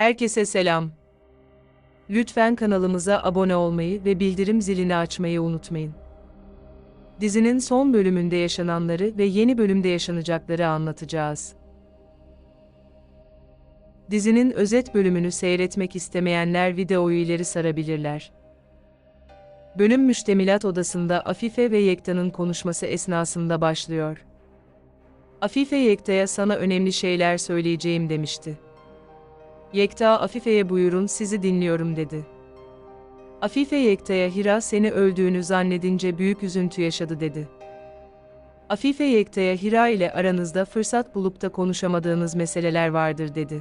Herkese selam. Lütfen kanalımıza abone olmayı ve bildirim zilini açmayı unutmayın. Dizinin son bölümünde yaşananları ve yeni bölümde yaşanacakları anlatacağız. Dizinin özet bölümünü seyretmek istemeyenler videoyu ileri sarabilirler. Bölüm müştemilat odasında Afife ve Yekta'nın konuşması esnasında başlıyor. Afife Yekta'ya "Sana önemli şeyler söyleyeceğim" demişti. Yekta Afife'ye "Buyurun, sizi dinliyorum" dedi. Afife Yekta'ya "Hira seni öldüğünü zannedince büyük üzüntü yaşadı" dedi. Afife Yekta'ya "Hira ile aranızda fırsat bulup da konuşamadığınız meseleler vardır" dedi.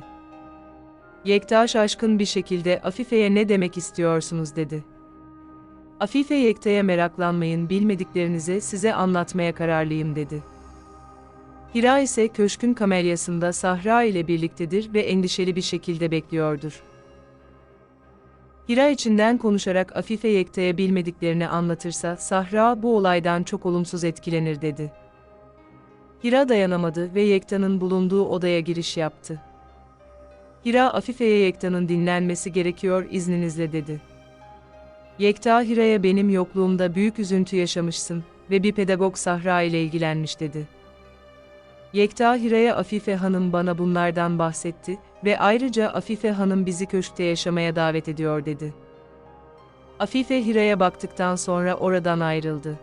Yekta şaşkın bir şekilde Afife'ye "Ne demek istiyorsunuz?" dedi. Afife Yekta'ya "Meraklanmayın, bilmediklerinizi size anlatmaya kararlıyım" dedi. Hira ise köşkün kamelyasında Sahra ile birliktedir ve endişeli bir şekilde bekliyordur. Hira içinden konuşarak Afife Yekta'ya bilmediklerini anlatırsa Sahra bu olaydan çok olumsuz etkilenir dedi. Hira dayanamadı ve Yekta'nın bulunduğu odaya giriş yaptı. Hira Afife'ye "Yekta'nın dinlenmesi gerekiyor, izninizle" dedi. Yekta Hira'ya "Benim yokluğumda büyük üzüntü yaşamışsın ve bir pedagog Sahra ile ilgilenmiş" dedi. Yekta Hira'ya "Afife Hanım bana bunlardan bahsetti ve ayrıca Afife Hanım bizi köşkte yaşamaya davet ediyor" dedi. Afife Hira'ya baktıktan sonra oradan ayrıldı.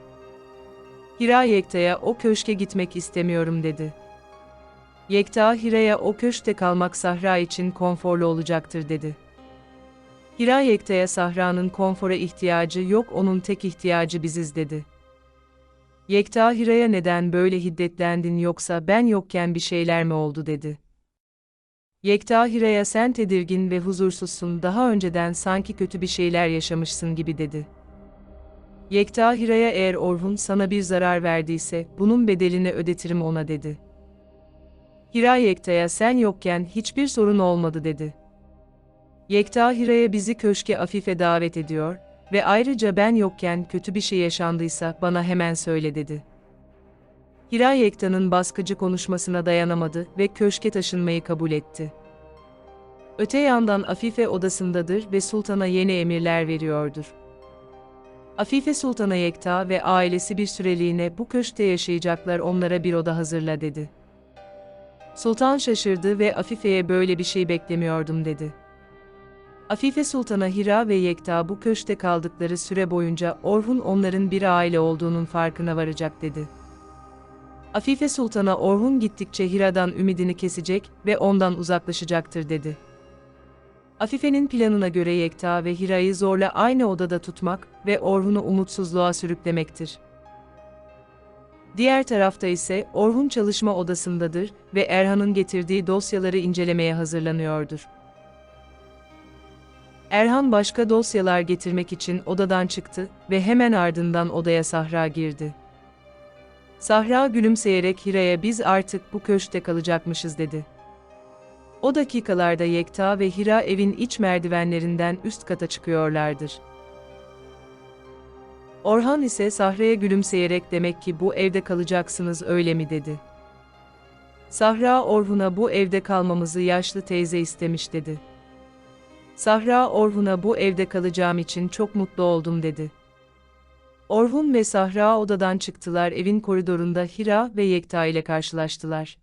Hira Yekta'ya "O köşke gitmek istemiyorum" dedi. Yekta Hira'ya "O köşkte kalmak Sahra için konforlu olacaktır" dedi. Hira Yekta'ya "Sahra'nın konfora ihtiyacı yok, onun tek ihtiyacı biziz" dedi. Yekta Hira'ya "Neden böyle hiddetlendin, yoksa ben yokken bir şeyler mi oldu?" dedi. Yekta Hira'ya "Sen tedirgin ve huzursuzsun, daha önceden sanki kötü bir şeyler yaşamışsın gibi" dedi. Yekta Hira'ya "Eğer Orhun sana bir zarar verdiyse, bunun bedelini ödetirim ona" dedi. Hira Yekta'ya "Sen yokken hiçbir sorun olmadı" dedi. Yekta Hira'ya "Bizi köşke Afife davet ediyor ve ayrıca ben yokken kötü bir şey yaşandıysa bana hemen söyle" dedi. Hira Yekta'nın baskıcı konuşmasına dayanamadı ve köşke taşınmayı kabul etti. Öte yandan Afife odasındadır ve sultana yeni emirler veriyordur. Afife sultana "Yekta ve ailesi bir süreliğine bu köşkte yaşayacaklar, onlara bir oda hazırla" dedi. Sultan şaşırdı ve Afife'ye "Böyle bir şey beklemiyordum" dedi. Afife sultana Hira ve Yekta bu köşkte kaldıkları süre boyunca Orhun onların bir aile olduğunun farkına varacak dedi. Afife sultana "Orhun gittikçe Hira'dan ümidini kesecek ve ondan uzaklaşacaktır" dedi. Afife'nin planına göre Yekta ve Hira'yı zorla aynı odada tutmak ve Orhun'u umutsuzluğa sürüklemektir. Diğer tarafta ise Orhun çalışma odasındadır ve Erhan'ın getirdiği dosyaları incelemeye hazırlanıyordur. Erhan başka dosyalar getirmek için odadan çıktı ve hemen ardından odaya Sahra girdi. Sahra gülümseyerek Hira'ya "Biz artık bu köşkte kalacakmışız" dedi. O dakikalarda Yekta ve Hira evin iç merdivenlerinden üst kata çıkıyorlardır. Orhan ise Sahra'ya gülümseyerek "Demek ki bu evde kalacaksınız, öyle mi?" dedi. Sahra Orhun'a "Bu evde kalmamızı yaşlı teyze istemiş" dedi. Sahra Orhun'a "Bu evde kalacağım için çok mutlu oldum" dedi. Orhun ve Sahra odadan çıktılar, evin koridorunda Hira ve Yekta ile karşılaştılar.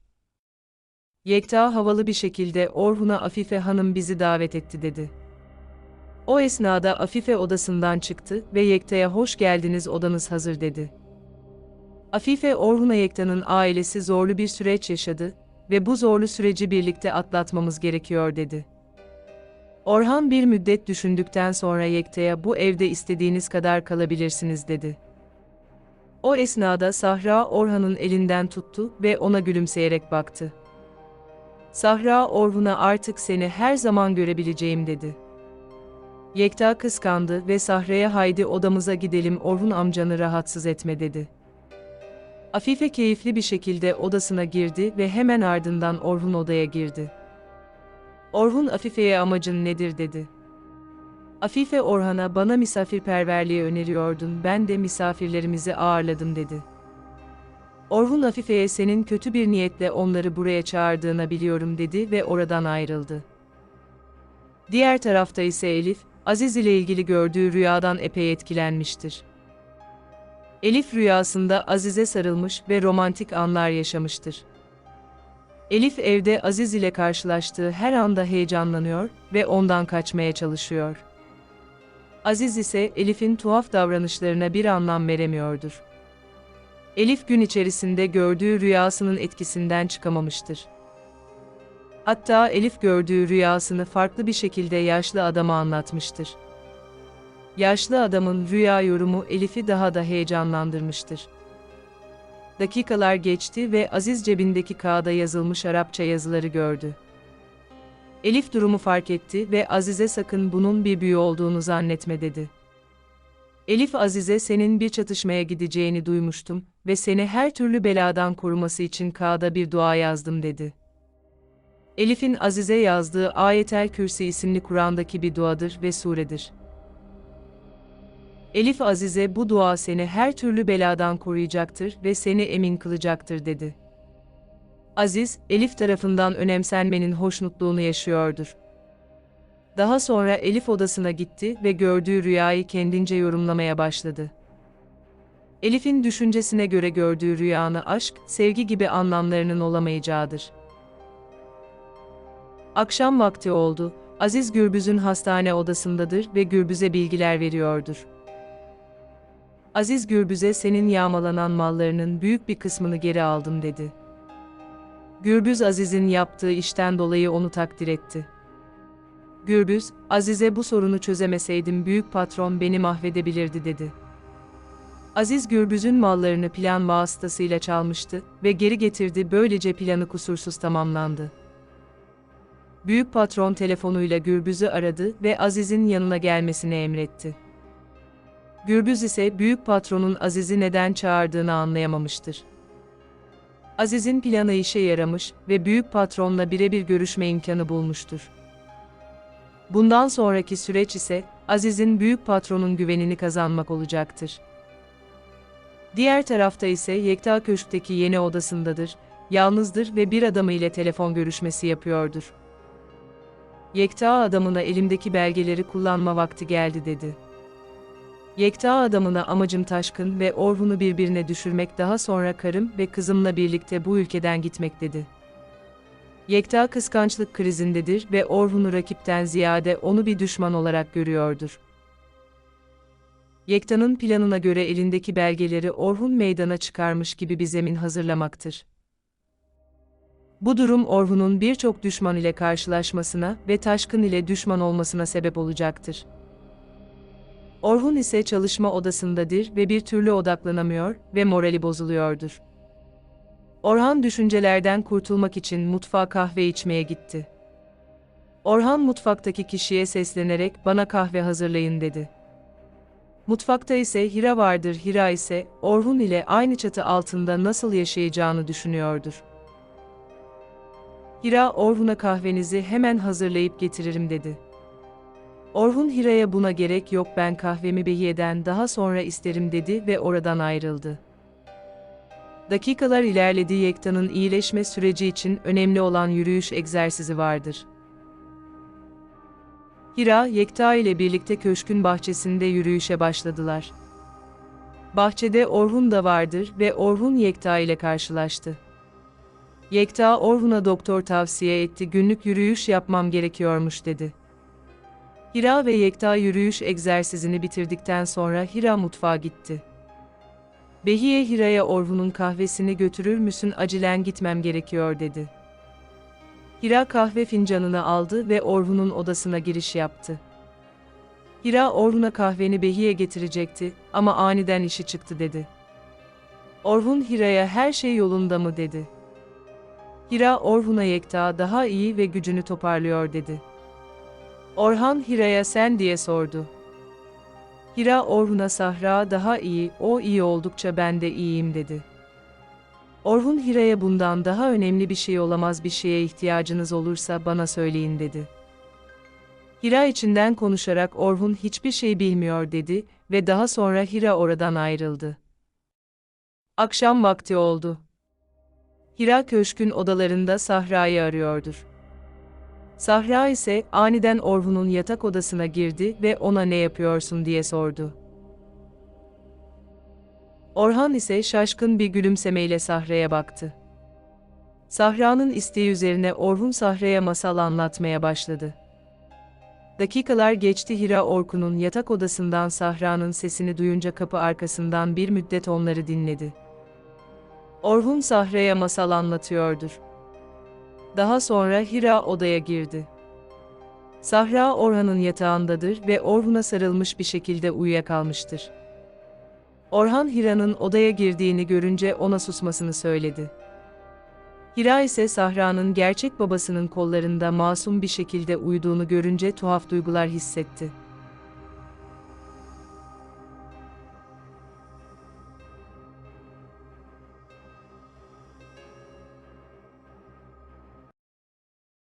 Yekta havalı bir şekilde Orhun'a "Afife Hanım bizi davet etti" dedi. O esnada Afife odasından çıktı ve Yekta'ya "Hoş geldiniz, odanız hazır" dedi. Afife Orhun'a "Yekta'nın ailesi zorlu bir süreç yaşadı ve bu zorlu süreci birlikte atlatmamız gerekiyor" dedi. Orhan bir müddet düşündükten sonra Yekta'ya "Bu evde istediğiniz kadar kalabilirsiniz" dedi. O esnada Sahra Orhan'ın elinden tuttu ve ona gülümseyerek baktı. Sahra Orhun'a "Artık seni her zaman görebileceğim" dedi. Yekta kıskandı ve Sahra'ya "Haydi odamıza gidelim, Orhun amcanı rahatsız etme" dedi. Afife keyifli bir şekilde odasına girdi ve hemen ardından Orhun odaya girdi. Orhun Afife'ye "Amacın nedir?" dedi. Afife Orhan'a "Bana misafirperverliği öneriyordun, ben de misafirlerimizi ağırladım" dedi. Orhun Afife'ye "Senin kötü bir niyetle onları buraya çağırdığını biliyorum" dedi ve oradan ayrıldı. Diğer tarafta ise Elif, Aziz ile ilgili gördüğü rüyadan epey etkilenmiştir. Elif rüyasında Aziz'e sarılmış ve romantik anlar yaşamıştır. Elif evde Aziz ile karşılaştığı her anda heyecanlanıyor ve ondan kaçmaya çalışıyor. Aziz ise Elif'in tuhaf davranışlarına bir anlam veremiyordur. Elif gün içerisinde gördüğü rüyasının etkisinden çıkamamıştır. Hatta Elif gördüğü rüyasını farklı bir şekilde yaşlı adama anlatmıştır. Yaşlı adamın rüya yorumu Elif'i daha da heyecanlandırmıştır. Dakikalar geçti ve Aziz cebindeki kağıda yazılmış Arapça yazıları gördü. Elif durumu fark etti ve Aziz'e sakın bunun bir büyü olduğunu zannetme dedi. Elif Aziz'e senin bir çatışmaya gideceğini duymuştum ve seni her türlü beladan koruması için kağıda bir dua yazdım dedi. Elif'in Aziz'e yazdığı Ayetel Kürsi isimli Kur'an'daki bir duadır ve suredir. Elif Aziz'e bu dua seni her türlü beladan koruyacaktır ve seni emin kılacaktır dedi. Aziz, Elif tarafından önemsenmenin hoşnutluğunu yaşıyordur. Daha sonra Elif odasına gitti ve gördüğü rüyayı kendince yorumlamaya başladı. Elif'in düşüncesine göre gördüğü rüyanı aşk, sevgi gibi anlamlarının olamayacağıdır. Akşam vakti oldu, Aziz Gürbüz'ün hastane odasındadır ve Gürbüz'e bilgiler veriyordur. Aziz Gürbüz'e senin yağmalanan mallarının büyük bir kısmını geri aldım dedi. Gürbüz Aziz'in yaptığı işten dolayı onu takdir etti. Gürbüz, Aziz'e bu sorunu çözemeseydim büyük patron beni mahvedebilirdi dedi. Aziz Gürbüz'ün mallarını plan vasıtasıyla çalmıştı ve geri getirdi, böylece planı kusursuz tamamlandı. Büyük patron telefonuyla Gürbüz'ü aradı ve Aziz'in yanına gelmesini emretti. Gürbüz ise büyük patronun Aziz'i neden çağırdığını anlayamamıştır. Aziz'in planı işe yaramış ve büyük patronla birebir görüşme imkanı bulmuştur. Bundan sonraki süreç ise Aziz'in büyük patronun güvenini kazanmak olacaktır. Diğer tarafta ise Yekta köşkteki yeni odasındadır, yalnızdır ve bir adamı ile telefon görüşmesi yapıyordur. Yekta adamına elimdeki belgeleri kullanma vakti geldi dedi. Yekta adamına amacım Taşkın ve Orhun'u birbirine düşürmek, daha sonra karım ve kızımla birlikte bu ülkeden gitmek dedi. Yekta kıskançlık krizindedir ve Orhun'u rakipten ziyade onu bir düşman olarak görüyordur. Yekta'nın planına göre elindeki belgeleri Orhun meydana çıkarmış gibi bir zemin hazırlamaktır. Bu durum Orhun'un birçok düşman ile karşılaşmasına ve Taşkın ile düşman olmasına sebep olacaktır. Orhun ise çalışma odasındadır ve bir türlü odaklanamıyor ve morali bozuluyordur. Orhan düşüncelerden kurtulmak için mutfağa kahve içmeye gitti. Orhan mutfaktaki kişiye seslenerek bana kahve hazırlayın dedi. Mutfakta ise Hira vardır. Hira ise Orhun ile aynı çatı altında nasıl yaşayacağını düşünüyordur. Hira Orhun'a kahvenizi hemen hazırlayıp getiririm dedi. Orhun Hira'ya buna gerek yok, ben kahvemi Behiye'den daha sonra isterim dedi ve oradan ayrıldı. Dakikalar ilerledi. Yekta'nın iyileşme süreci için önemli olan yürüyüş egzersizi vardır. Hira, Yekta ile birlikte köşkün bahçesinde yürüyüşe başladılar. Bahçede Orhun da vardır ve Orhun Yekta ile karşılaştı. Yekta Orhun'a doktor tavsiye etti, günlük yürüyüş yapmam gerekiyormuş dedi. Hira ve Yekta yürüyüş egzersizini bitirdikten sonra Hira mutfağa gitti. Behiye Hira'ya Orhun'un kahvesini götürür müsün, acilen gitmem gerekiyor dedi. Hira kahve fincanını aldı ve Orhun'un odasına giriş yaptı. Hira Orhun'a kahveni Behiye getirecekti ama aniden işi çıktı dedi. Orhun Hira'ya her şey yolunda mı dedi. Hira Orhun'a Yekta daha iyi ve gücünü toparlıyor dedi. Orhan Hira'ya sen diye sordu. Hira Orhun'a Sahra daha iyi, o iyi oldukça ben de iyiyim dedi. Orhun Hira'ya bundan daha önemli bir şey olamaz, bir şeye ihtiyacınız olursa bana söyleyin dedi. Hira içinden konuşarak Orhun hiçbir şey bilmiyor dedi ve daha sonra Hira oradan ayrıldı. Akşam vakti oldu. Hira köşkün odalarında Sahra'yı arıyordur. Sahra ise aniden Orhun'un yatak odasına girdi ve ona ne yapıyorsun diye sordu. Orhan ise şaşkın bir gülümsemeyle Sahra'ya baktı. Sahra'nın isteği üzerine Orhun Sahra'ya masal anlatmaya başladı. Dakikalar geçti, Hira Orkun'un yatak odasından Sahra'nın sesini duyunca kapı arkasından bir müddet onları dinledi. Orhun Sahra'ya masal anlatıyordur. Daha sonra Hira odaya girdi. Sahra Orhan'ın yatağındadır ve Orhun'a sarılmış bir şekilde uyuyakalmıştır. Orhan Hira'nın odaya girdiğini görünce ona susmasını söyledi. Hira ise Sahra'nın gerçek babasının kollarında masum bir şekilde uyuduğunu görünce tuhaf duygular hissetti.